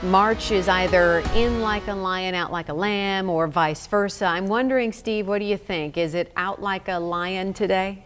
March is either in like a lion, out like a lamb, or vice versa. I'm wondering, Steve, what do you think? Is it out like a lion today?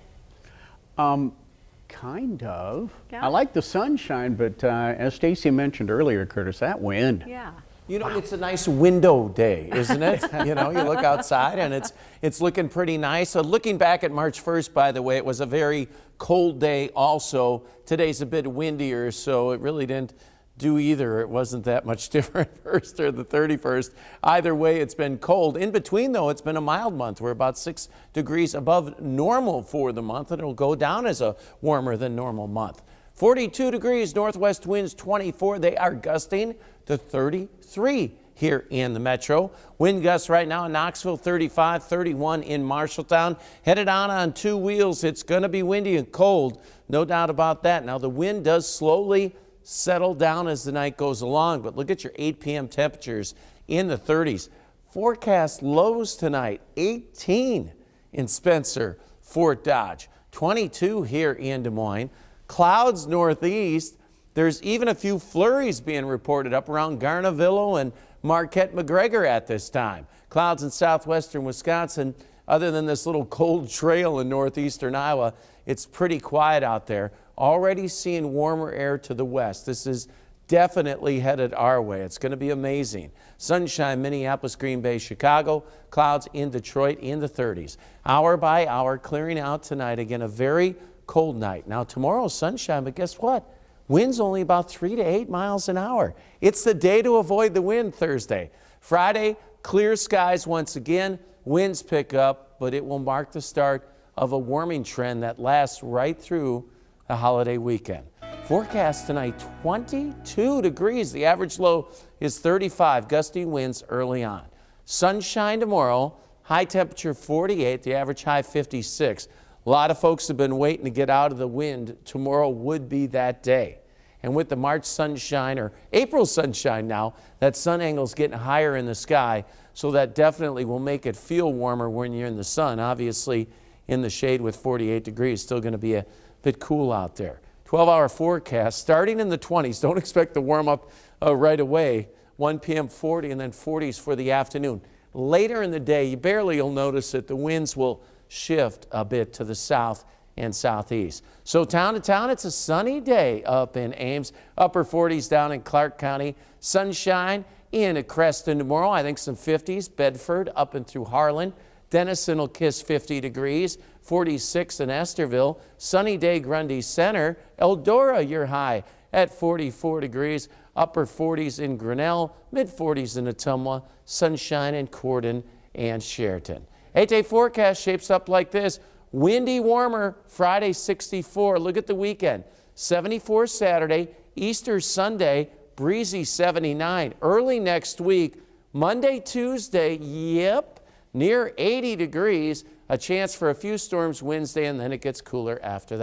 Kind of. Yeah. I like the sunshine, but as Stacy mentioned earlier, Curtis, that wind. Yeah. You know, it's a nice window day, isn't it? You know, you look outside and it's looking pretty nice. So looking back at March 1st, by the way, it was a very cold day also. Today's a bit windier, so it really didn't do either. It wasn't that much different, 1st or the 31st. Either way, it's been cold. In between, though, it's been a mild month. We're about 6 degrees above normal for the month, and it'll go down as a warmer than normal month. 42 degrees, northwest winds 24. They are gusting to 33 here in the metro. Wind gusts right now in Knoxville, 35, 31 in Marshalltown. Headed on two wheels. It's going to be windy and cold, no doubt about that. Now, the wind does slowly settle down as the night goes along, but look at your 8 p.m. temperatures in the 30s. Forecast lows tonight, 18 in Spencer, Fort Dodge, 22 here in Des Moines. Clouds northeast. There's even a few flurries being reported up around Garnavillo and Marquette-McGregor at this time. Clouds in southwestern Wisconsin. Other than this little cold trail in northeastern Iowa, it's pretty quiet out there. Already seeing warmer air to the west. This is definitely headed our way. It's going to be amazing. Sunshine, Minneapolis, Green Bay, Chicago. Clouds in Detroit in the 30s. Hour by hour, clearing out tonight. Again, a very cold night. Now, tomorrow's sunshine, but guess what? Wind's only about 3 to 8 miles an hour. It's the day to avoid the wind Thursday. Friday, clear skies once again. Winds pick up, but it will mark the start of a warming trend that lasts right through the holiday weekend. Forecast tonight, 22 degrees. The average low is 35. Gusty winds early on. Sunshine tomorrow. High temperature 48. The average high 56. A lot of folks have been waiting to get out of the wind. Tomorrow would be that day. And with the March sunshine, or April sunshine now, that sun angle is getting higher in the sky, so that definitely will make it feel warmer when you're in the sun. Obviously, in the shade with 48 degrees, still going to be a bit cool out there. 12-hour forecast starting in the 20s. Don't expect to warm up right away. 1 p.m. 40 and then 40s for the afternoon. Later in the day, you barely will notice it. The winds will shift a bit to the south and southeast. So town to town, it's a sunny day up in Ames. Upper 40s down in Clark County. Sunshine in Creston tomorrow. I think some 50s. Bedford up and through Harlan. Denison will kiss 50 degrees. 46 in Esterville. Sunny day Grundy Center. Eldora, your high at 44 degrees. Upper 40s in Grinnell. Mid 40s in Ottumwa. Sunshine in Corden and Sheraton. 8-day forecast shapes up like this. Windy, warmer, Friday 64. Look at the weekend. 74 Saturday, Easter Sunday, breezy 79. Early next week, Monday, Tuesday, yep, near 80 degrees. A chance for a few storms Wednesday, and then it gets cooler after that.